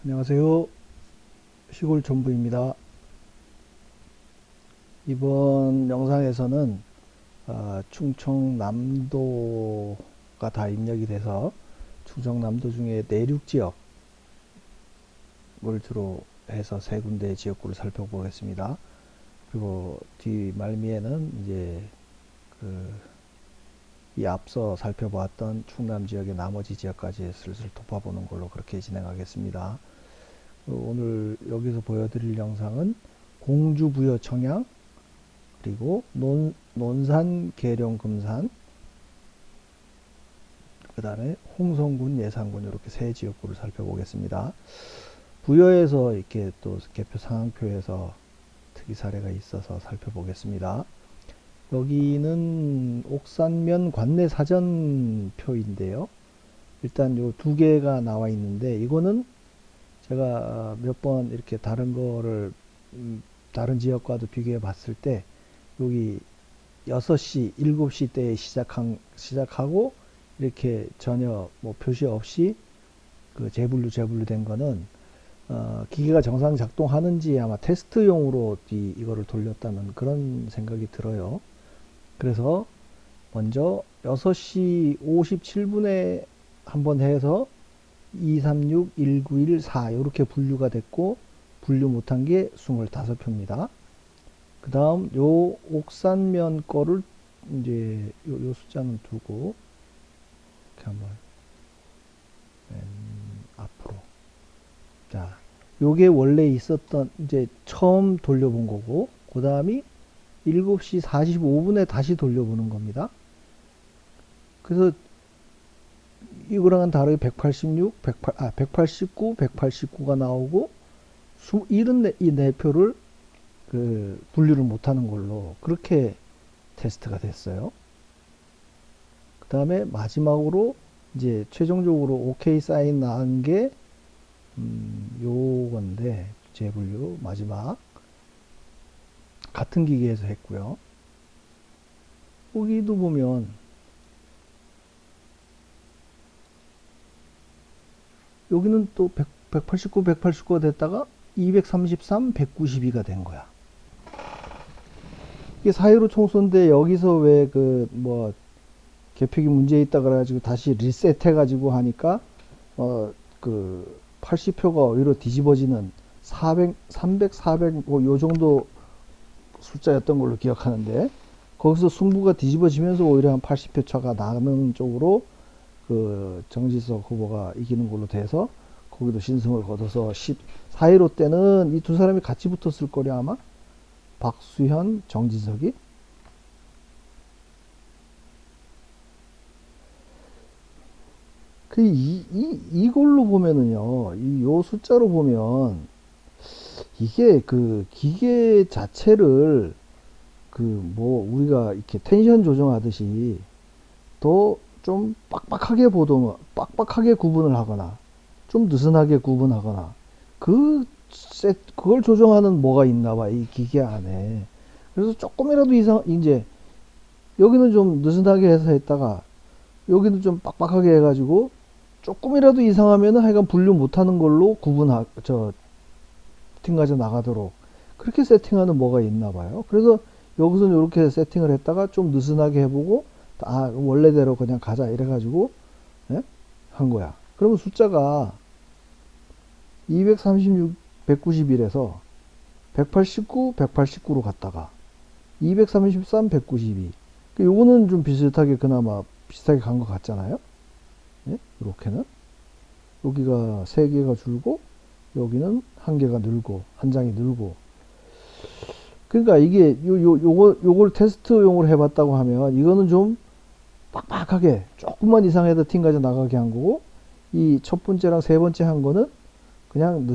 안녕하세요. 시골 촌부입니다. 이번 영상에서는 충청남도가 다 입력이 돼서 충청남도 중에 내륙 지역을 주로 해서 세 군데 지역구를 살펴보겠습니다. 그리고 뒤 말미에는 이제 이 앞서 살펴보았던 충남 지역의 나머지 지역까지 슬슬 덮어보는 걸로 그렇게 진행하겠습니다. 오늘 여기서 보여드릴 영상은 공주부여 청양, 그리고 논산 계룡 금산, 그 다음에 홍성군 예산군, 이렇게 세 지역구를 살펴보겠습니다. 부여에서 이렇게 또 개표 상황표에서 특이 사례가 있어서 살펴보겠습니다. 여기는 옥산면 관내 사전표인데요. 일단 요 두 개가 나와 있는데, 이거는 제가 몇 번 이렇게 다른 거를 다른 지역과도 비교해 봤을 때, 여기 6시, 7시 때에 시작하고 이렇게 전혀 뭐 표시 없이 그 재분류 된 거는 기계가 정상 작동하는지 아마 테스트용으로 이거를 돌렸다는 그런 생각이 들어요. 그래서 먼저 6시 57분에 한번 해서 236, 191, 4 이렇게 분류가 됐고, 분류 못한 게 25표입니다. 그 다음 요 옥산면 거를 이제 요 숫자는 두고 이렇게 한번 앞으로, 자 요게 원래 있었던, 이제 처음 돌려본 거고, 그 다음이 7시 45분에 다시 돌려보는 겁니다. 그래서 이거랑은 다르게 186, 189, 189가 나오고, 이 네 표를 분류를 못하는 걸로 그렇게 테스트가 됐어요. 그 다음에 마지막으로 이제 최종적으로 OK 사인 나온 게 요건데, 재분류 마지막 같은 기계에서 했고요. 여기도 보면 여기는 또 189, 189가 됐다가 233, 192가 된 거야. 이게 4.15 총선인데, 여기서 왜 개표기 문제 있다 그래가지고 다시 리셋 해가지고 하니까, 80표가 오히려 뒤집어지는 400, 300, 400, 요 정도 숫자였던 걸로 기억하는데, 거기서 승부가 뒤집어지면서 오히려 한 80표 차가 나는 쪽으로 정지석 후보가 이기는 걸로 돼서, 거기도 신승을 거둬서 4.15 때는 이 두 사람이 같이 붙었을 거려 아마. 박수현, 정지석이. 이걸로 보면은요, 요 숫자로 보면, 이게 기계 자체를 우리가 이렇게 텐션 조정하듯이 더 좀 빡빡하게 구분을 하거나, 좀 느슨하게 구분하거나, 그걸 조정하는 뭐가 있나 봐, 이 기계 안에. 그래서 조금이라도 이제, 여기는 좀 느슨하게 해서 했다가, 여기는 좀 빡빡하게 해가지고, 조금이라도 이상하면은 하여간 분류 못하는 걸로 팀 가져 나가도록 그렇게 세팅하는 뭐가 있나 봐요. 그래서 여기서는 이렇게 세팅을 했다가 좀 느슨하게 해보고, 원래대로 그냥 가자 이래가지고, 예? 한 거야. 그러면 숫자가 236, 191에서 189, 189로 갔다가 233, 192. 요거는 좀 비슷하게, 그나마 비슷하게 간 것 같잖아요. 예? 이렇게는 여기가 3개가 줄고, 여기는 1개가 늘고, 한 장이 늘고. 그러니까 이게 요걸 테스트용으로 해봤다고 하면, 이거는 좀 빡빡하게 조금만 이상해도 팀 가져 나가게 한 거고, 이 첫 번째랑 세 번째 한 거는 그냥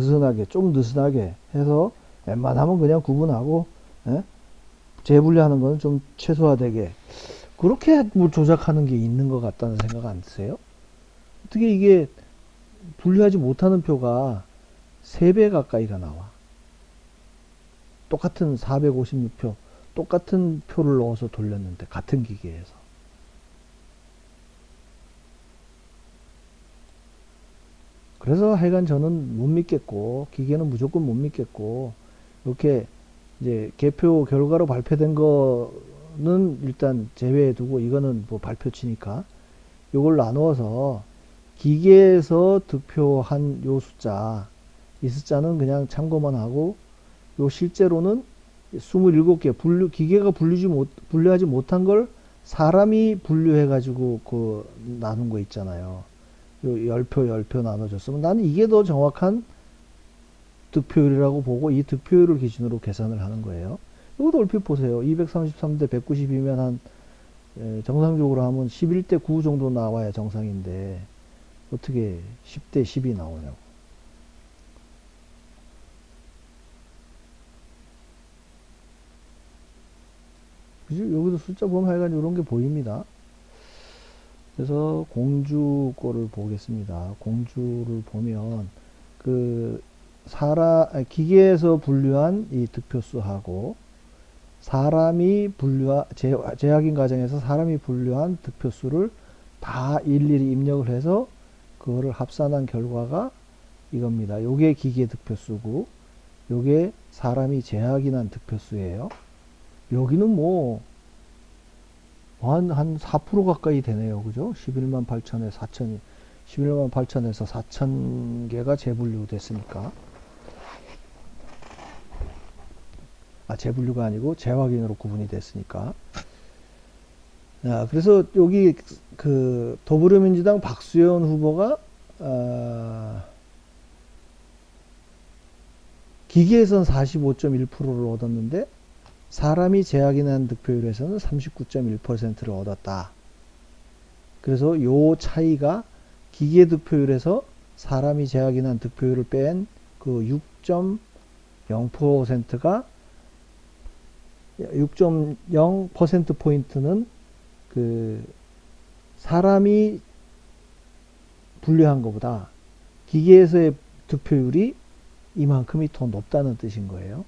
좀 느슨하게 해서 웬만하면 그냥 구분하고, 예? 재분류하는 거는 좀 최소화되게, 그렇게 뭐 조작하는 게 있는 것 같다는 생각 안 드세요? 어떻게 이게 분류하지 못하는 표가 3배 가까이가 나와. 똑같은 456표, 똑같은 표를 넣어서 돌렸는데, 같은 기계에서. 그래서 하여간 저는 못 믿겠고, 기계는 무조건 못 믿겠고, 이렇게 이제 개표 결과로 발표된 거는 일단 제외해 두고, 이거는 뭐 발표치니까, 이걸 나누어서 기계에서 득표한 요 숫자, 이 숫자는 그냥 참고만 하고, 요 실제로는 27개 기계가 분류하지 못한 걸 사람이 분류해가지고 그 나눈 거 있잖아요. 요 10표 나눠줬으면 나는 이게 더 정확한 득표율이라고 보고 이 득표율을 기준으로 계산을 하는 거예요. 이것도 얼핏 보세요. 233대 190이면 한 정상적으로 하면 11대 9 정도 나와야 정상인데 어떻게 10대 10이 나오냐고. 그죠? 여기도 숫자 보면 하여간 이런 게 보입니다. 그래서 공주 거를 보겠습니다. 공주를 보면 그 기계에서 분류한 이 득표수하고 사람이 제약인 과정에서 사람이 분류한 득표수를 다 일일이 입력을 해서 그거를 합산한 결과가 이겁니다. 요게 기계 득표수고 요게 사람이 제약인한 득표수예요. 여기는 뭐 한 4% 가까이 되네요. 그죠? 11만 8천에 4천이 11만 8천에서 4천 개가 재분류 됐으니까. 재분류가 아니고 재확인으로 구분이 됐으니까. 그래서 여기 그 더불어민주당 박수현 후보가 기계에선 45.1%를 얻었는데 사람이 제약인한 득표율에서는 39.1%를 얻었다. 그래서 요 차이가 기계 득표율에서 사람이 제약인한 득표율을 뺀 그 6.0%가 6.0%포인트는 그 사람이 분류한 것보다 기계에서의 득표율이 이만큼이 더 높다는 뜻인 거예요.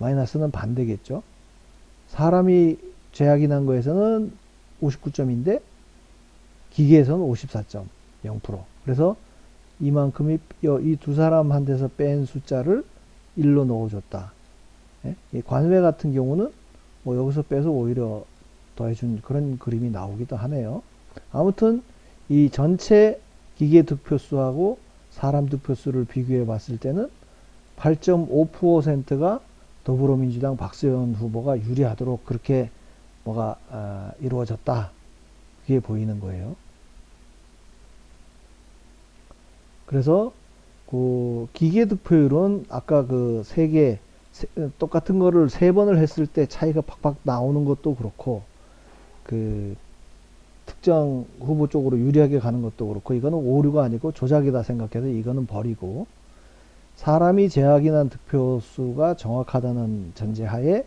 마이너스는 반대겠죠. 사람이 제약인한 거에서는 59점인데 기계에서는 54.0%. 그래서 이만큼이 이 두 사람한테서 뺀 숫자를 1로 넣어줬다. 이 관외 같은 경우는 뭐 여기서 빼서 오히려 더해준 그런 그림이 나오기도 하네요. 아무튼 이 전체 기계 득표수하고 사람 득표수를 비교해 봤을 때는 8.5%가 더불어민주당 박수현 후보가 유리하도록 그렇게 뭐가 이루어졌다. 그게 보이는 거예요. 그래서 그 기계 득표율은 아까 그 똑같은 거를 3번을 했을 때 차이가 팍팍 나오는 것도 그렇고 그 특정 후보 쪽으로 유리하게 가는 것도 그렇고 이거는 오류가 아니고 조작이다 생각해서 이거는 버리고 사람이 제약인한 득표수가 정확하다는 전제하에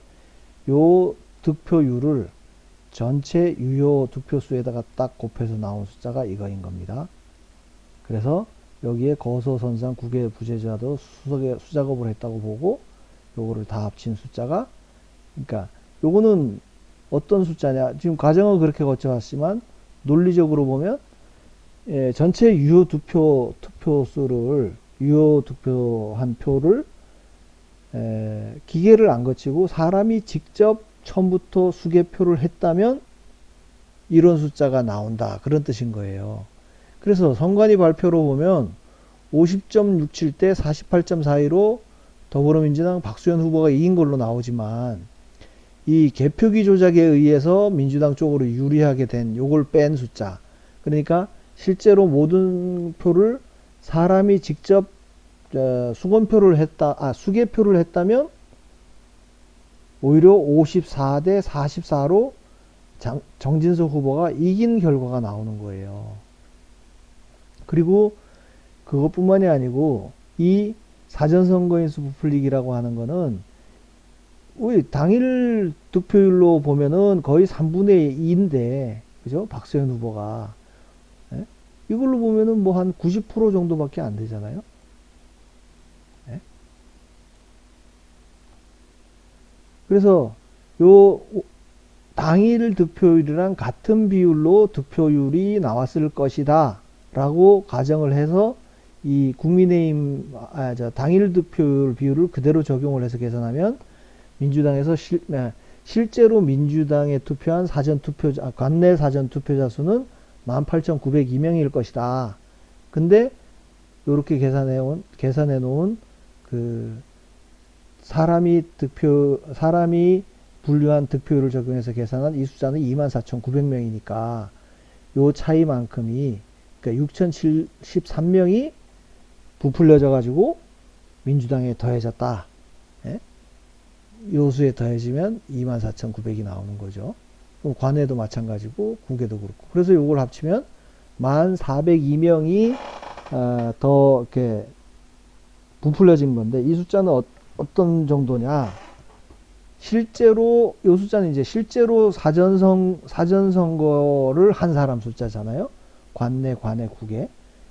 요 득표율을 전체 유효 득표수에다가 딱 곱해서 나온 숫자가 이거인 겁니다. 그래서 여기에 거소선상 국외 부재자도 수작업을 했다고 보고 요거를 다 합친 숫자가 그러니까 요거는 어떤 숫자냐 지금 과정은 그렇게 거쳐왔지만 논리적으로 보면 전체 유효 투표수를 유효 득표한 표를 기계를 안 거치고 사람이 직접 처음부터 수개표를 했다면 이런 숫자가 나온다 그런 뜻인 거예요. 그래서 선관위 발표로 보면 50.67대 48.42로 더불어민주당 박수현 후보가 이긴 걸로 나오지만 이 개표기 조작에 의해서 민주당 쪽으로 유리하게 된 요걸 뺀 숫자 그러니까 실제로 모든 표를 사람이 직접 수개표를 했다면 오히려 54대 44로 정진석 후보가 이긴 결과가 나오는 거예요. 그리고 그것뿐만이 아니고 이 사전선거인수 부풀리기라고 하는 거는 우리 당일 득표율로 보면은 거의 3분의 2인데 그죠? 박수현 후보가 이걸로 보면은 뭐 한 90% 정도밖에 안 되잖아요. 그래서 요 당일 득표율이랑 같은 비율로 득표율이 나왔을 것이다 라고 가정을 해서 이 국민의힘 당일 득표율 비율을 그대로 적용을 해서 계산하면 민주당에서 실제로 민주당에 투표한 관내 사전 투표자 수는 18,902명일 것이다. 근데 요렇게 계산해 놓은 그 사람이 분류한 득표율을 적용해서 계산한 이 숫자는 24,900명이니까 요 차이만큼이, 그러니까 6,013명이 부풀려져 가지고 민주당에 더해졌다. 예? 요수에 더해지면 24,900이 나오는 거죠. 그럼 관에도 마찬가지고 국에도 그렇고. 그래서 요걸 합치면 1402명이 더 이렇게 부풀려진 건데, 이 숫자는 어떤 정도냐? 실제로 요 숫자는 이제 실제로 사전선거를 한 사람 숫자잖아요. 관내, 국에.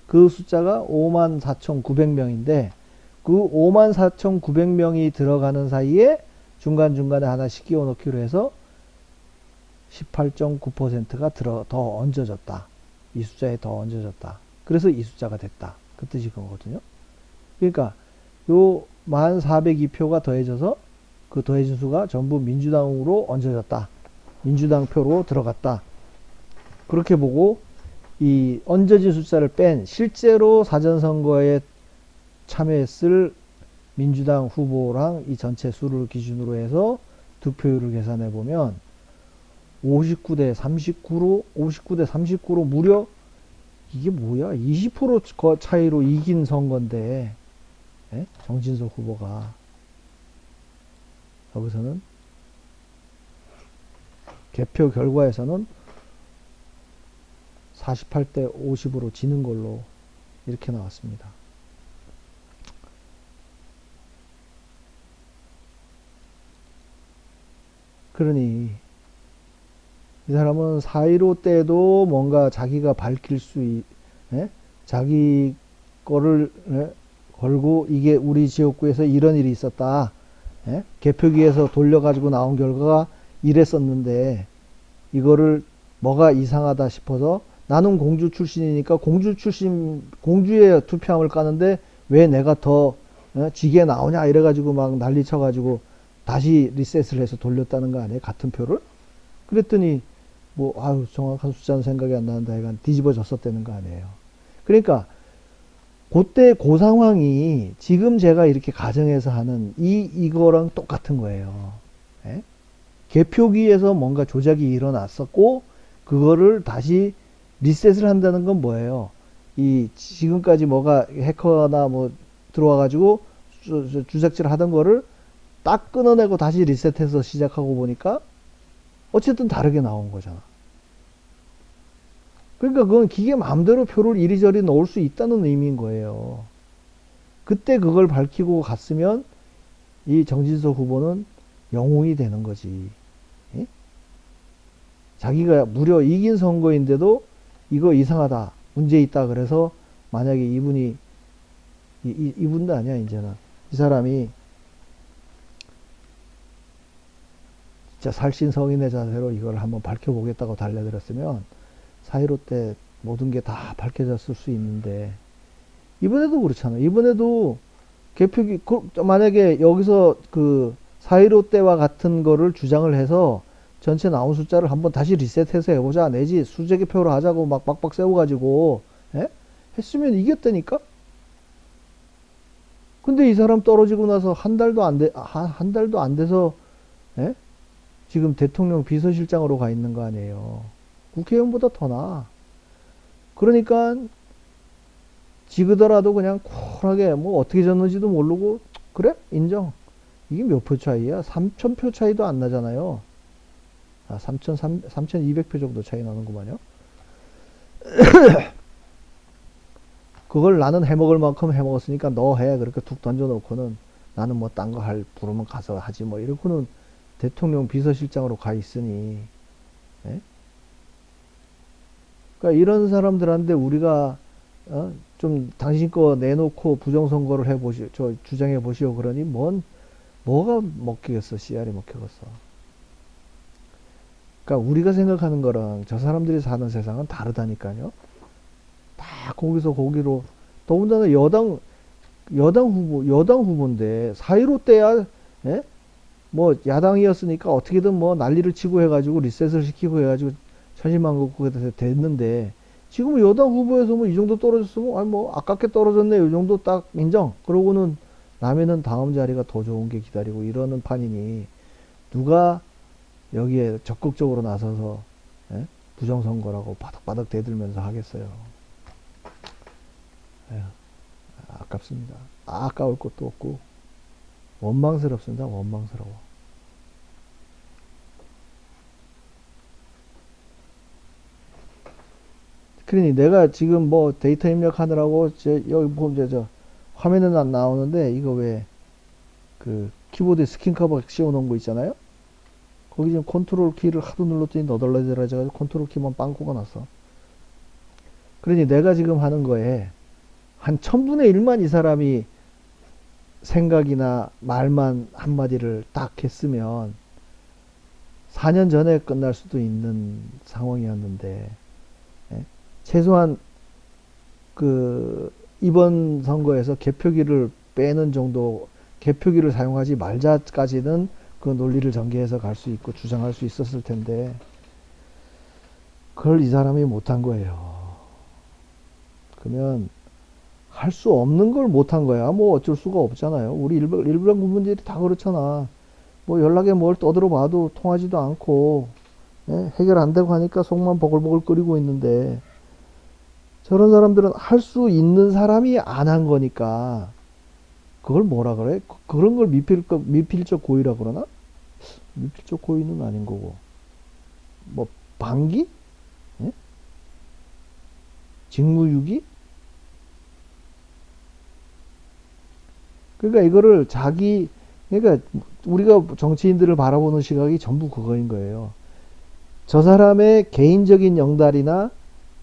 그 숫자가 54,900명인데 그 54,900명이 들어가는 사이에 중간중간에 하나씩 끼워 넣기로 해서 18.9%가 더 얹어졌다. 이 숫자에 더 얹어졌다. 그래서 이 숫자가 됐다. 그 뜻이 그거거든요. 그러니까 요 1402표가 더해져서 그 더해진 수가 전부 민주당으로 얹어졌다. 민주당 표로 들어갔다. 그렇게 보고 이 얹어진 숫자를 뺀 실제로 사전선거에 참여했을 민주당 후보랑 이 전체 수를 기준으로 해서 득표율을 계산해 보면 59대 39로 무려 이게 뭐야? 20% 차이로 이긴 선거인데, 예? 정진석 후보가 여기서는 개표 결과에서는 48대 50으로 지는 걸로 이렇게 나왔습니다. 그러니 이 사람은 4.15 때도 뭔가 자기가 밝힐 자기 거를 걸고 이게 우리 지역구에서 이런 일이 있었다. 개표기에서 돌려가지고 나온 결과가 이랬었는데 이거를 뭐가 이상하다 싶어서 나는 공주 출신이니까 공주의 투표함을 까는데 왜 내가 더 지게 나오냐 이래가지고 막 난리 쳐가지고 다시 리셋을 해서 돌렸다는 거 아니에요? 같은 표를? 그랬더니 정확한 숫자는 생각이 안 나는데 하여간 뒤집어졌었다는 거 아니에요? 그러니까 그때 그 상황이 지금 제가 이렇게 가정해서 하는 이거랑 똑같은 거예요. 예? 개표기에서 뭔가 조작이 일어났었고 그거를 다시 리셋을 한다는 건 뭐예요? 지금까지 뭐가 해커나 뭐 들어와 가지고 주작질 하던 거를 딱 끊어내고 다시 리셋해서 시작하고 보니까 어쨌든 다르게 나온 거잖아. 그러니까 그건 기계 마음대로 표를 이리저리 넣을 수 있다는 의미인 거예요. 그때 그걸 밝히고 갔으면 이 정진석 후보는 영웅이 되는 거지. 예? 자기가 무려 이긴 선거인데도 이거 이상하다, 문제 있다 그래서 만약에 이분도 아니야 이제는 이 사람이 진짜 살신성인의 자세로 이걸 한번 밝혀보겠다고 달려들었으면 4.15 때 모든 게 다 밝혀졌을 수 있는데 이번에도 그렇잖아요. 이번에도 개표기 만약에 여기서 그 4.15 때와 같은 거를 주장을 해서 전체 나온 숫자를 한번 다시 리셋해서 해보자 내지 수재 개표로 하자고 막 빡빡 세워가지고 했으면 이겼다니까. 근데 이 사람 떨어지고 나서 한 달도 안 돼서 지금 대통령 비서실장으로 가 있는 거 아니에요. 국회의원보다 더 나아. 그러니까 지그더라도 그냥 쿨하게 뭐 어떻게 졌는지도 모르고 그래? 인정. 이게 몇 표 차이야? 3,000표 차이도 안 나잖아요. 3,200표 정도 차이 나는구만요. 그걸 나는 해먹을 만큼 해먹었으니까 너 해. 그렇게 툭 던져놓고는 나는 뭐 딴 거 부르면 가서 하지 뭐 이러고는 대통령 비서실장으로 가 있으니. 그러니까 이런 사람들한테 우리가 좀 당신 거 내놓고 부정선거를 주장해 보시오 그러니 뭐가 먹히겠어? 씨알이 먹히겠어. 그러니까 우리가 생각하는 거랑 저 사람들이 사는 세상은 다르다니까요. 다 거기서 거기로 더군다나 여당 후보인데, 4.15 때야, 예? 뭐, 야당이었으니까 어떻게든 뭐 난리를 치고 해가지고 리셋을 시키고 해가지고 천신만고 됐는데, 지금 여당 후보에서 뭐 이 정도 떨어졌으면, 아니 뭐, 아깝게 떨어졌네. 이 정도 딱 인정. 그러고는 남에는 다음 자리가 더 좋은 게 기다리고 이러는 판이니, 누가 여기에 적극적으로 나서서, 예? 부정선거라고 바닥바닥 대들면서 하겠어요. 에휴, 아깝습니다. 아까울 것도 없고, 원망스럽습니다. 원망스러워. 그러니 내가 지금 뭐 데이터 입력하느라고 여기 보면 화면은 안 나오는데, 이거 왜 그 키보드에 스킨 커버 씌워 놓은 거 있잖아요. 거기 지금 컨트롤 키를 하도 눌렀더니 너덜너덜해져가지고 컨트롤 키만 빵꾸가 났어. 그러니 내가 지금 하는 거에 한 1000분의 1만 이 사람이 생각이나 말만 한마디를 딱 했으면 4년 전에 끝날 수도 있는 상황이었는데, 예? 최소한 그 이번 선거에서 개표기를 빼는 정도, 개표기를 사용하지 말자까지는 그 논리를 전개해서 갈 수 있고 주장할 수 있었을 텐데, 그걸 이 사람이 못한 거예요. 그러면 할 수 없는 걸 못한 거야. 뭐 어쩔 수가 없잖아요. 우리 일반 국민들이 다 그렇잖아. 뭐 연락에 뭘 떠들어 봐도 통하지도 않고, 예? 해결 안 되고 하니까 속만 버글버글 끓이고 있는데, 저런 사람들은 할 수 있는 사람이 안 한 거니까 그걸 뭐라 그래? 그런 걸 미필적 고의라 그러나? 미필적 고의는 아닌 거고, 뭐 방기? 예? 직무유기? 그러니까 이거를 그러니까 우리가 정치인들을 바라보는 시각이 전부 그거인 거예요. 저 사람의 개인적인 영달이나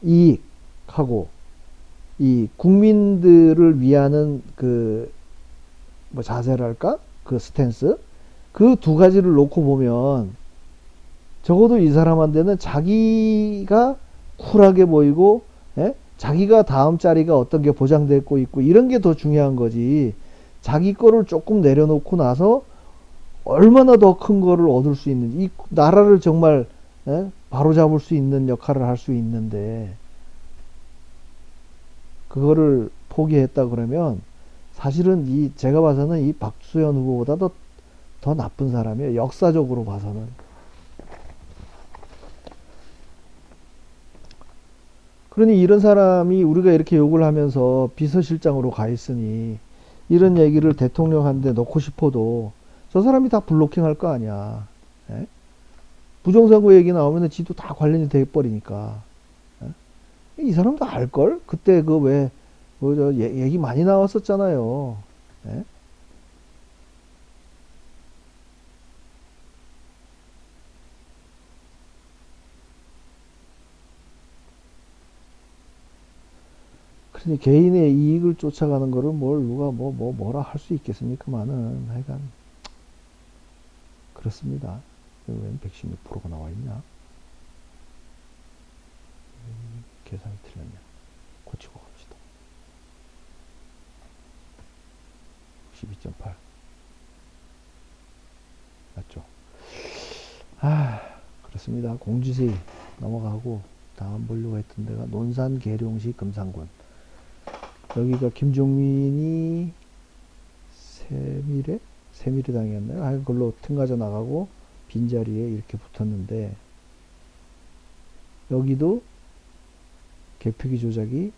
이익하고 이 국민들을 위하는 그 뭐 자세랄까? 그 스탠스? 그 두 가지를 놓고 보면 적어도 이 사람한테는 자기가 쿨하게 보이고, 예? 자기가 다음 자리가 어떤 게 보장되고 있고 이런 게 더 중요한 거지. 자기 거를 조금 내려놓고 나서 얼마나 더 큰 거를 얻을 수 있는지, 이 나라를 정말, 예? 바로잡을 수 있는 역할을 할 수 있는데 그거를 포기했다 그러면 사실은 제가 봐서는 이 박수현 후보보다 더 나쁜 사람이에요. 역사적으로 봐서는. 그러니 이런 사람이 우리가 이렇게 욕을 하면서 비서실장으로 가 있으니 이런 얘기를 대통령한테 넣고 싶어도 저 사람이 다 블로킹 할 거 아니야. 예? 부정선거 얘기 나오면 지도 다 관련이 돼버리니까. 예? 이 사람도 알걸? 그때 그 왜, 얘기 많이 나왔었잖아요. 예? 그러니 개인의 이익을 쫓아가는 거를 누가 뭐라 할 수 있겠습니까만은, 하여간, 그렇습니다. 웬 116%가 나와 있냐? 계산이 틀렸네. 고치고 갑시다. 12.8. 맞죠? 그렇습니다. 공주세이 넘어가고, 다음 보려고 했던 데가 논산 계룡시 금산군. 여기가 김종민이 새미래당이었나요? 그걸로 틈가져 나가고 빈자리에 이렇게 붙었는데, 여기도 개표기 조작이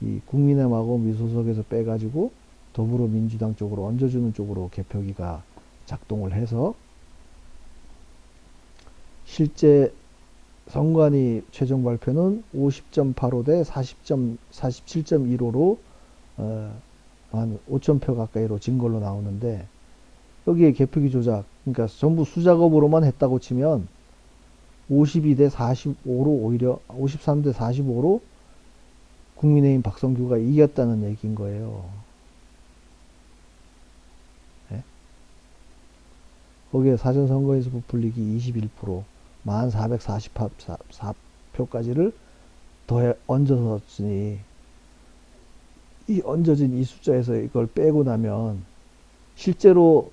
이 국민의힘하고 미소속에서 빼가지고 더불어민주당 쪽으로 얹어주는 쪽으로 개표기가 작동을 해서 실제 선관위 최종 발표는 50.85 대 47.15로 한 5,000표 가까이로 진 걸로 나오는데, 여기에 개표기 조작, 그러니까 전부 수작업으로만 했다고 치면 52 대 45로, 오히려 53 대 45로 국민의힘 박성규가 이겼다는 얘기인 거예요. 네? 거기에 사전선거에서 부풀리기 21%, 1444표까지를 더 얹어서 쓰니 이 얹어진 이 숫자에서 이걸 빼고 나면 실제로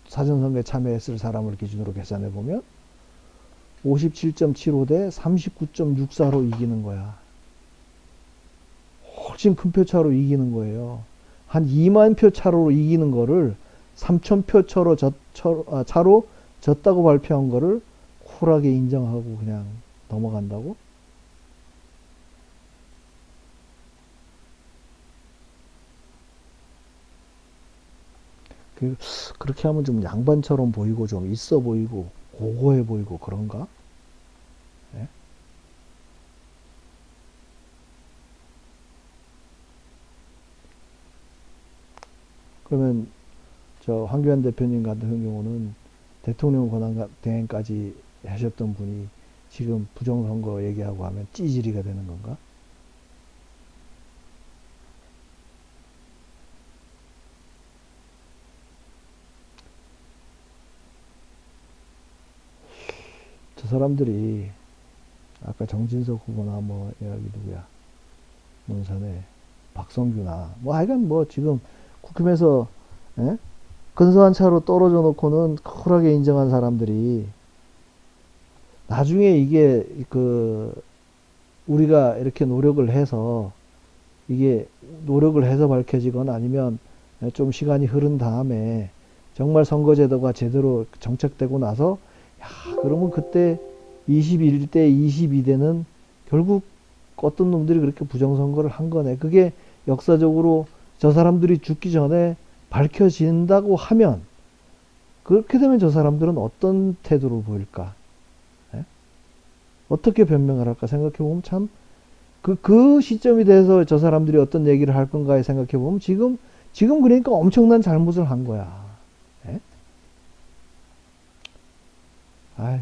사전선거에 참여했을 사람을 기준으로 계산해 보면 57.75 대 39.64로 이기는 거야. 훨씬 큰 표 차로 이기는 거예요. 한 2만 표 차로 이기는 거를 3천 표 차로 졌다고 발표한 거를 쿨하게 인정하고 그냥 넘어간다고? 그렇게 하면 좀 양반처럼 보이고 좀 있어 보이고 고고해 보이고 그런가? 네? 그러면 저 황교안 대표님 같은 경우는 대통령 권한 대행까지 하셨던 분이 지금 부정선거 얘기하고 하면 찌질이가 되는 건가? 저 사람들이 아까 정진석 후보나 뭐 여기 누구야 논산에 박성규나 뭐 하여간 뭐 지금 국힘에서 예? 근소한 차로 떨어져 놓고는 쿨하게 인정한 사람들이 나중에 이게 그 우리가 이렇게 노력을 해서 이게 노력을 해서 밝혀지거나 아니면 좀 시간이 흐른 다음에 정말 선거제도가 제대로 정책되고 나서 야 그러면 그때 21대 22대는 결국 어떤 놈들이 그렇게 부정선거를 한 거네. 그게 역사적으로 저 사람들이 죽기 전에 밝혀진다고 하면 그렇게 되면 저 사람들은 어떤 태도를 보일까? 예? 어떻게 변명을 할까 생각해보면 참 그 시점이 돼서 저 사람들이 어떤 얘기를 할 건가에 생각해보면 지금 그러니까 엄청난 잘못을 한 거야. 예? 아이,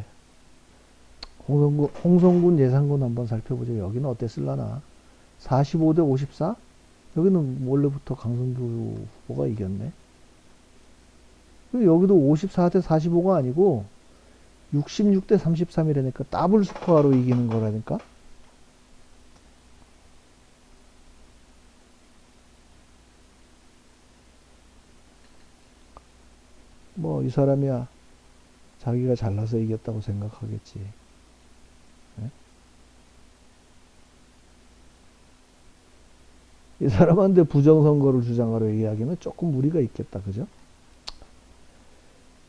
홍성군 예산군 한번 살펴보죠. 여기는 어땠을라나? 45대 54? 여기는 원래부터 강성규 후보가 이겼네. 여기도 54대 45가 아니고 66대 33이라니까 더블 스코어로 이기는 거라니까. 뭐 이 사람이야 자기가 잘나서 이겼다고 생각하겠지. 예? 이 사람한테 부정선거를 주장하려 이야기하면 조금 무리가 있겠다. 그죠?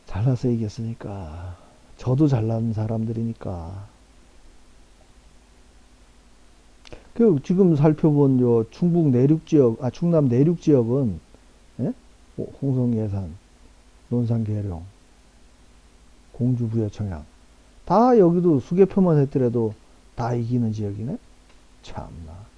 잘나서 이겼으니까. 저도 잘난 사람들이니까. 지금 살펴본 요 충북 내륙 지역, 충남 내륙 지역은 예? 홍성 예산, 논산 계룡, 공주 부여 청양 다 여기도 수개표만 했더라도 다 이기는 지역이네. 참나.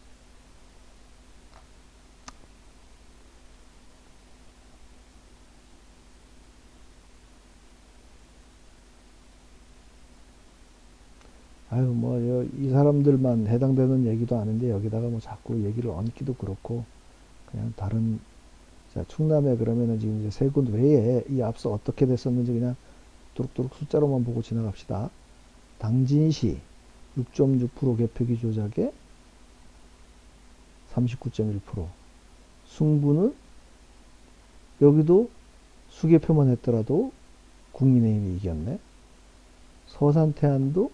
아유 뭐 이 사람들만 해당되는 얘기도 아닌데 여기다가 뭐 자꾸 얘기를 얹기도 그렇고 그냥 다른 자 충남에 그러면은 지금 이제 세 군 외에 이 앞서 어떻게 됐었는지 그냥 뚜룩뚜룩 숫자로만 보고 지나갑시다. 당진시 6.6% 개표기 조작에 39.1%. 승부는 여기도 수개표만 했더라도 국민의힘이 이겼네. 서산태안도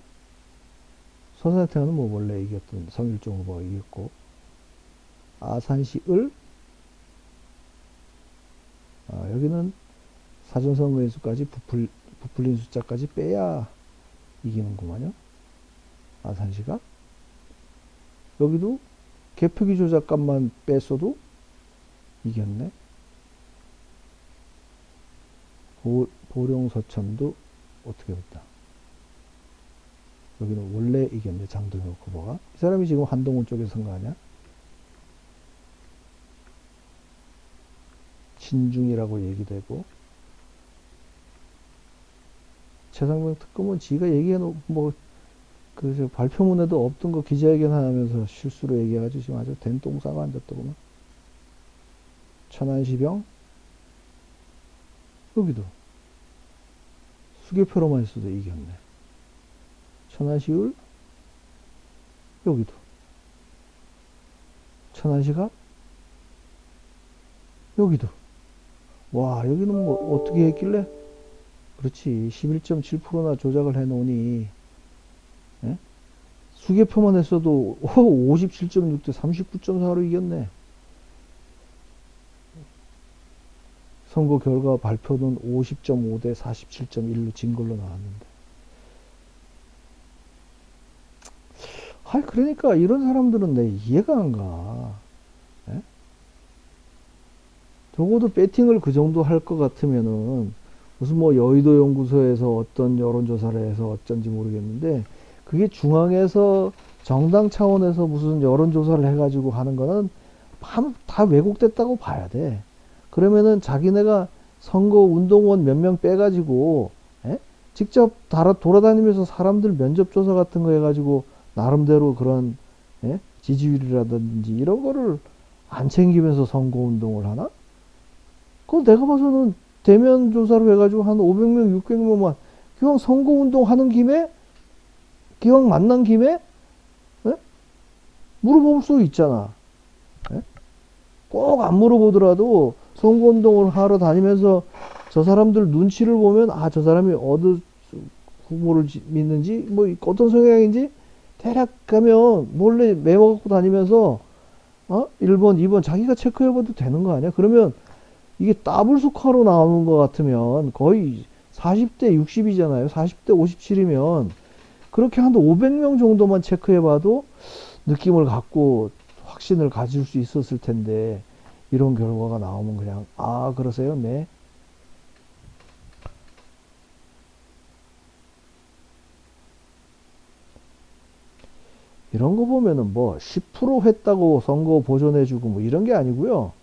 서산태안은 뭐 원래 이겼던 성일종 후보가 이겼고 아산시 을 여기는 사전선거인 수까지 부풀린 숫자까지 빼야 이기는구만요. 아산시가 여기도 개표기 조작값만 뺐어도 이겼네. 보령 서천도 어떻게 됐다. 여기는 원래 이겼네. 장동혁 후보가. 이 사람이 지금 한동훈 쪽에서 선 거 아니야? 친중이라고 얘기되고 최상병 특검은 지가 얘기해놓고 그 발표문에도 없던 거 기자회견 하면서 실수로 얘기해가지고 지금 아주 된똥싸가 앉았더구만. 천안시병 여기도 수개표로만 했어도 이겼네. 천안시을 여기도 천안시가 여기도. 와, 여기는 뭐 어떻게 했길래? 그렇지. 11.7%나 조작을 해 놓으니, 예? 수개표만 했어도 57.6 대 39.4로 이겼네. 선거 결과 발표는 50.5 대 47.1로 진 걸로 나왔는데. 그러니까 이런 사람들은 내 이해가 안 가. 예? 적어도 배팅을 그 정도 할 것 같으면은 무슨 뭐 여의도 연구소에서 어떤 여론조사를 해서 어쩐지 모르겠는데, 그게 중앙에서 정당 차원에서 무슨 여론조사를 해가지고 하는 거는 다 왜곡됐다고 봐야 돼. 그러면은 자기네가 선거운동원 몇 명 빼가지고, 예? 직접 돌아다니면서 사람들 면접조사 같은 거 해가지고 나름대로 그런, 예? 지지율이라든지 이런 거를 안 챙기면서 선거운동을 하나? 그건 내가 봐서는 대면 조사를 해가지고 한 500명, 600명만 기왕 선거운동 하는 김에, 기왕 만난 김에, 예? 물어볼 수 있잖아. 예? 꼭 안 물어보더라도 선거운동을 하러 다니면서 저 사람들 눈치를 보면, 저 사람이 어느 후보를 믿는지, 뭐 어떤 성향인지 대략 가면 몰래 메모갖고 다니면서 1번, 2번 자기가 체크해봐도 되는 거 아니야? 그러면 이게 더블 스코어로 나오는 것 같으면 거의 40대 60이잖아요. 40대 57이면 그렇게 한 500명 정도만 체크해봐도 느낌을 갖고 확신을 가질 수 있었을 텐데, 이런 결과가 나오면 그냥 그러세요? 네. 이런 거 보면은 뭐 10% 했다고 선거 보존해주고 뭐 이런 게 아니고요.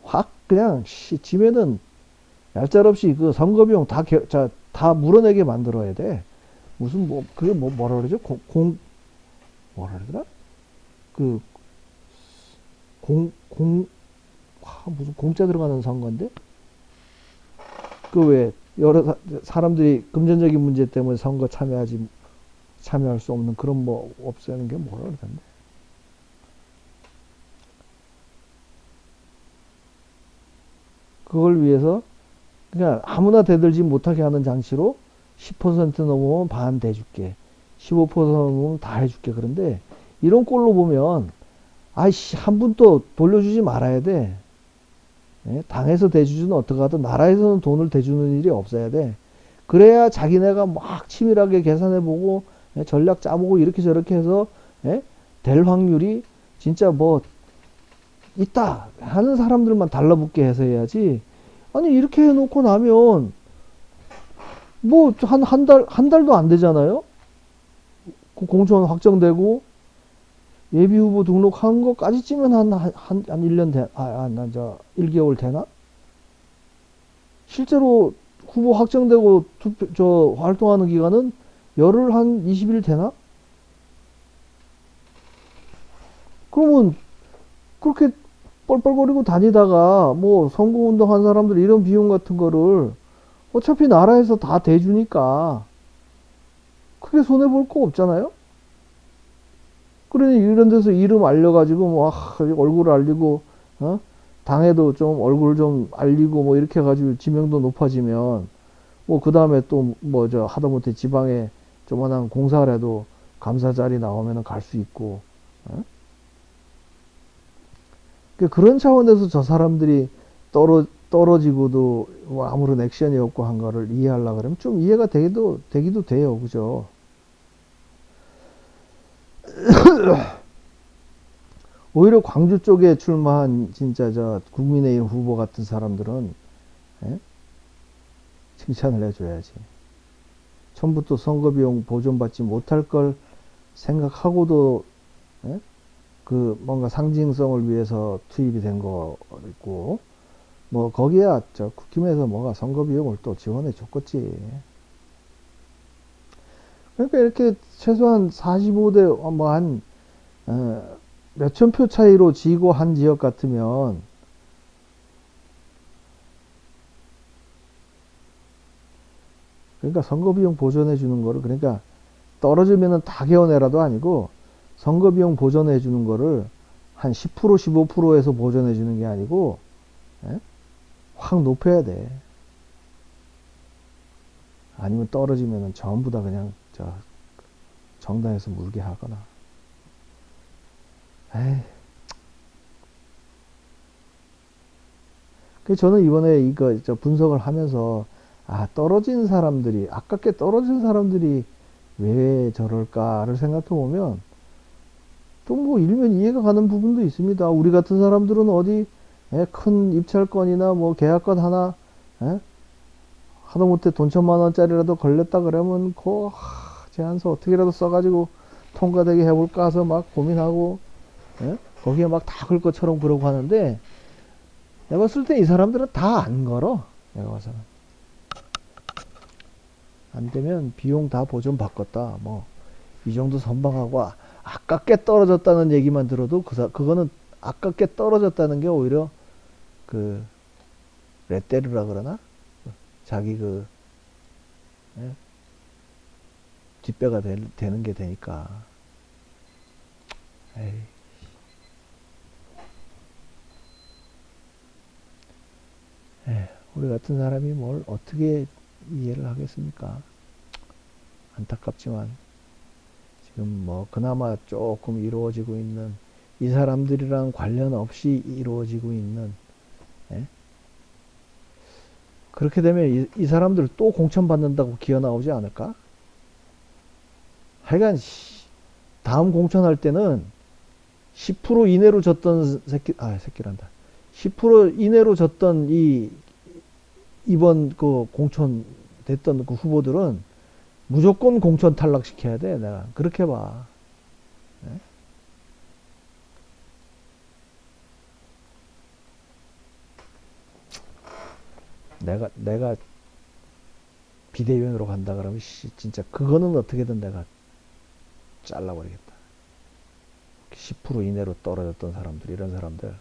확 그냥 지면은 얄짤없이 그 선거 비용 다 물어내게 만들어야 돼. 무슨 뭐 그게 뭐라 그러죠? 뭐라 그러더라? 그 무슨 공짜 들어가는 선거인데? 그 왜 여러 사람들이 금전적인 문제 때문에 선거 참여할 수 없는 그런 뭐 없애는 게 뭐라 그러던데? 그걸 위해서 그냥 아무나 대들지 못하게 하는 장치로 10% 넘으면 반 대줄게, 15% 넘으면 다 해줄게. 그런데 이런 꼴로 보면 한 분 또 돌려주지 말아야 돼. 예? 당에서 대주주는 어떻게 하든 나라에서는 돈을 대주는 일이 없어야 돼. 그래야 자기네가 막 치밀하게 계산해보고, 전략 짜보고 이렇게 저렇게 해서, 예? 될 확률이 진짜 뭐 있다 하는 사람들만 달라붙게 해서 해야지. 아니 이렇게 해놓고 나면 뭐 한 달도 안 되잖아요. 공천 확정되고 예비후보 등록한 거까지 찌면 한 1년 저 1개월 되나? 실제로 후보 확정되고 활동하는 기간은 열흘 한 20일 되나? 그러면 그렇게 뻘뻘거리고 다니다가 뭐 선거운동 한 사람들 이런 비용 같은 거를 어차피 나라에서 다 대주니까 크게 손해볼 거 없잖아요? 그러니 이런 데서 이름 알려가지고 뭐 얼굴 알리고, 당에도 좀 얼굴 좀 알리고 뭐 이렇게 해가지고 지명도 높아지면 뭐 그 다음에 또 뭐 하다못해 지방에 조만한 공사를 해도 감사 자리 나오면은 갈 수 있고, 그런 차원에서 저 사람들이 떨어지고도 뭐 아무런 액션이 없고 한 거를 이해하려고 그러면 좀 이해가 되기도 돼요. 그죠? 오히려 광주 쪽에 출마한 진짜 국민의힘 후보 같은 사람들은, 예? 칭찬을 해줘야지. 처음부터 선거비용 보존받지 못할 걸 생각하고도, 예? 그 뭔가 상징성을 위해서 투입이 된 거고, 뭐 거기야 국힘에서 뭐가 선거비용을 또 지원해 줬겠지. 그러니까 이렇게 최소한 45대 뭐 한 몇천 표 차이로 지고 한 지역 같으면, 그러니까 선거비용 보전해 주는 거를, 그러니까 떨어지면은 다 개헌해라도 아니고 선거비용 보전해 주는 거를 한 10% 15%에서 보전해 주는 게 아니고 예? 확 높여야 돼. 아니면 떨어지면은 전부 다 그냥 저 정당에서 물게 하거나. 에이. 그 저는 이번에 이거 저 분석을 하면서 아, 떨어진 사람들이 아깝게 떨어진 사람들이 왜 저럴까를 생각해 보면 또 뭐 일면 이해가 가는 부분도 있습니다. 우리 같은 사람들은 어디 큰 입찰건이나 뭐 계약건 하나 에? 하다못해 돈 1,000만 원짜리라도 걸렸다 그러면 그 제안서 어떻게라도 써가지고 통과되게 해볼까 해서 막 고민하고 거기에 막 다 걸 것처럼 그러고 하는데 내가 봤을 때 이 사람들은 다 안 걸어. 내가 봐서는 안 되면 비용 다 보전 바꿨다 뭐 이 정도 선방하고 아깝게 떨어졌다는 얘기만 들어도 그거는 아깝게 떨어졌다는 게 오히려 그 레떼르라 그러나 자기 그 예? 뒷배가 되는 게 되니까. 에이. 우리 같은 사람이 뭘 어떻게 이해를 하겠습니까? 안타깝지만 지금 뭐 그나마 조금 이루어지고 있는 이 사람들이랑 관련 없이 이루어지고 있는 예? 그렇게 되면 이 사람들 또 공천 받는다고 기어 나오지 않을까? 하여간 다음 공천할 때는 10% 이내로 졌던 새끼란다. 10% 이내로 졌던 이번 그 공천 됐던 그 후보들은 무조건 공천 탈락시켜야 돼. 내가 그렇게 봐. 네? 내가 비대위원으로 간다 그러면 진짜 그거는 어떻게든 내가 잘라버리겠다. 10% 이내로 떨어졌던 사람들, 이런 사람들.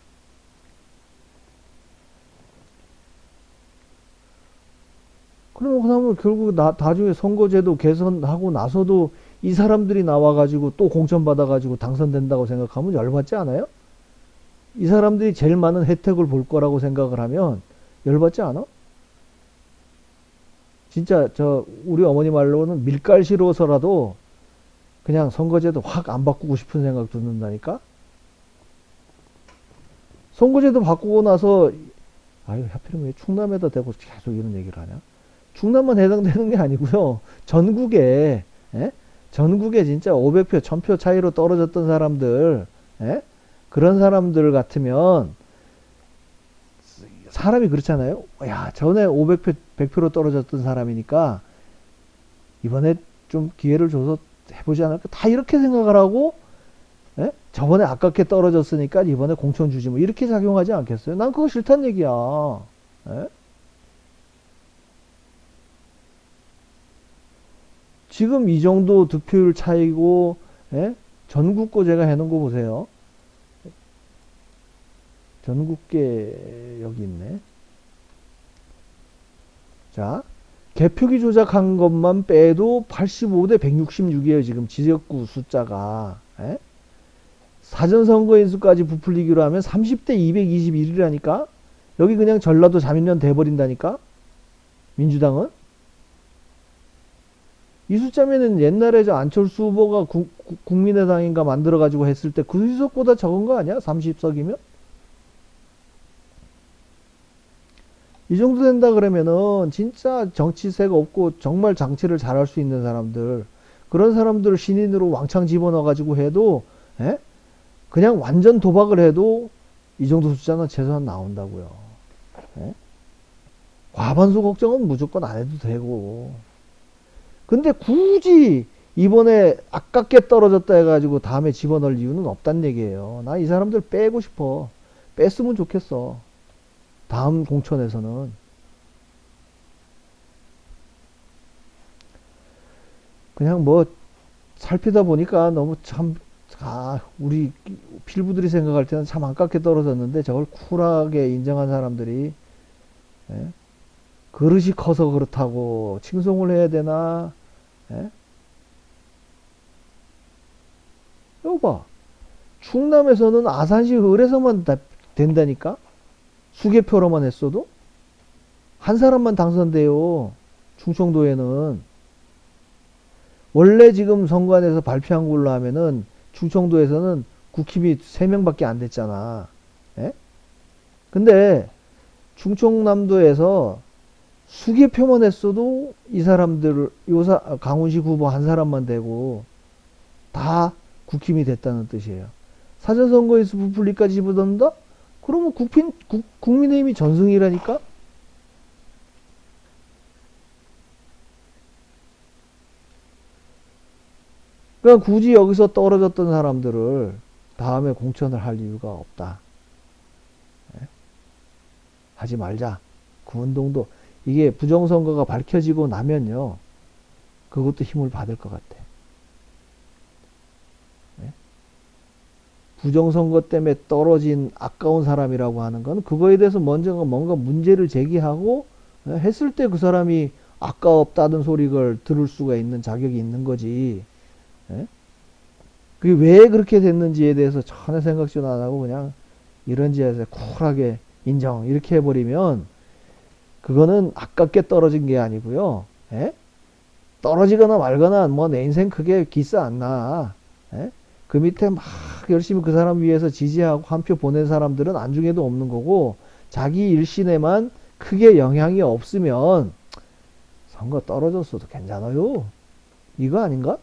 그러면 그다음에 결국 나중에 선거제도 개선하고 나서도 이 사람들이 나와가지고 또 공천 받아가지고 당선된다고 생각하면 열받지 않아요? 이 사람들이 제일 많은 혜택을 볼 거라고 생각을 하면 열받지 않아? 진짜 우리 어머니 말로는 밀가시로서라도 그냥 선거제도 확 안 바꾸고 싶은 생각 듣는다니까? 선거제도 바꾸고 나서 아유 하필이면 왜 충남에다 대고 계속 이런 얘기를 하냐? 충남만 해당되는 게 아니고요. 전국에 전국에 진짜 500표, 1000표 차이로 떨어졌던 사람들 그런 사람들 같으면 사람이 그렇잖아요. 야, 전에 500표, 100표로 떨어졌던 사람이니까 이번에 좀 기회를 줘서 해보지 않을까? 다 이렇게 생각을 하고 저번에 아깝게 떨어졌으니까 이번에 공천 주지 뭐 이렇게 작용하지 않겠어요? 난 그거 싫단 얘기야. 지금 이 정도 득표율 차이고 전국고 제가 해놓은 거 보세요. 전국계 여기 있네. 자, 개표기 조작한 것만 빼도 85대 166이에요. 지금 지역구 숫자가. 사전선거 인수까지 부풀리기로 하면 30대 221이라니까. 여기 그냥 전라도 자민련 돼버린다니까. 민주당은. 이 숫자면은 옛날에 저 안철수 후보가 국민의당인가 만들어가지고 했을 때 그 수석보다 적은 거 아니야? 30석이면? 이 정도 된다 그러면은 진짜 정치색 없고 정말 장치를 잘할 수 있는 사람들, 그런 사람들을 신인으로 왕창 집어넣어가지고 해도 그냥 완전 도박을 해도 이 정도 숫자는 최소한 나온다고요. 과반수 걱정은 무조건 안 해도 되고. 근데 굳이 이번에 아깝게 떨어졌다 해가지고 다음에 집어넣을 이유는 없단 얘기예요. 나 이 사람들 빼고 싶어. 뺐으면 좋겠어. 다음 공천에서는. 그냥 뭐 살피다 보니까 너무 참, 우리 필부들이 생각할 때는 참 아깝게 떨어졌는데 저걸 쿨하게 인정한 사람들이 그릇이 커서 그렇다고 칭송을 해야 되나? 이거 봐. 충남에서는 아산시 을에서만 된다니까? 수개표로만 했어도 한 사람만 당선돼요. 충청도에는. 원래 지금 선관에서 발표한 걸로 하면은 충청도에서는 국힘이 3명밖에 안 됐잖아. 예? 근데 충청남도에서 수개표만 했어도 이 사람들, 강훈식 후보 한 사람만 되고 다 국힘이 됐다는 뜻이에요. 사전선거에서 부풀리까지 집어넣는다? 그러면 국민의힘이 전승이라니까? 그러니까 굳이 여기서 떨어졌던 사람들을 다음에 공천을 할 이유가 없다. 하지 말자. 그 운동도 이게 부정선거가 밝혀지고 나면요. 그것도 힘을 받을 것 같아. 부정선거 때문에 떨어진 아까운 사람이라고 하는 건 그거에 대해서 먼저 뭔가 문제를 제기하고 했을 때 그 사람이 아까웠다는 소리를 들을 수가 있는 자격이 있는 거지. 그게 왜 그렇게 됐는지에 대해서 전혀 생각지도 안 하고 그냥 이런지 해서 쿨하게 인정 이렇게 해버리면 그거는 아깝게 떨어진 게 아니고요. 떨어지거나 말거나 뭐 내 인생 크게 기스 안 나. 그 밑에 막 열심히 그 사람 위해서 지지하고 한 표 보낸 사람들은 안중에도 없는 거고 자기 일신에만 크게 영향이 없으면 선거 떨어졌어도 괜찮아요. 이거 아닌가?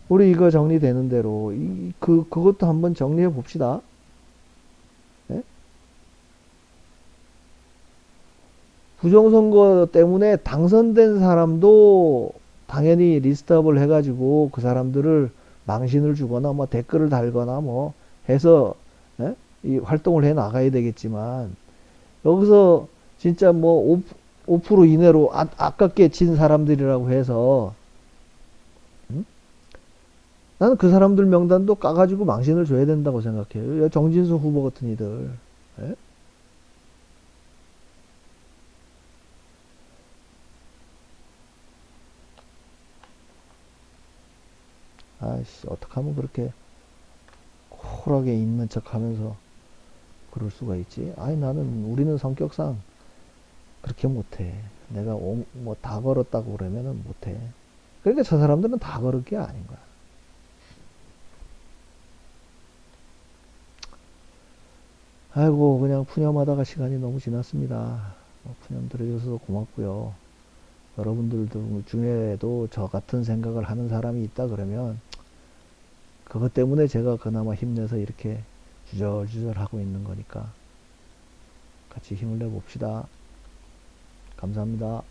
우리 이거 정리되는 대로 그것도 한번 정리해 봅시다. 네? 부정선거 때문에 당선된 사람도 당연히 리스트업을 해가지고 그 사람들을 망신을 주거나 뭐 댓글을 달거나 뭐 해서 이 활동을 해 나가야 되겠지만 여기서 진짜 뭐 5% 이내로 아깝게 진 사람들이라고 해서 나는 그 사람들 명단도 까가지고 망신을 줘야 된다고 생각해요. 정진수 후보 같은 이들. 예? 아이씨, 어떡하면 그렇게 쿨하게 있는 척 하면서 그럴 수가 있지? 아니, 우리는 성격상 그렇게 못해. 내가 뭐 다 걸었다고 그러면은 못해. 그러니까 저 사람들은 다 걸을 게 아닌 거야. 아이고, 그냥 푸념하다가 시간이 너무 지났습니다. 푸념 들어줘서 고맙고요. 여러분들 중에도 저 같은 생각을 하는 사람이 있다 그러면 그것 때문에 제가 그나마 힘내서 이렇게 주절주절 하고 있는 거니까 같이 힘을 내봅시다. 감사합니다.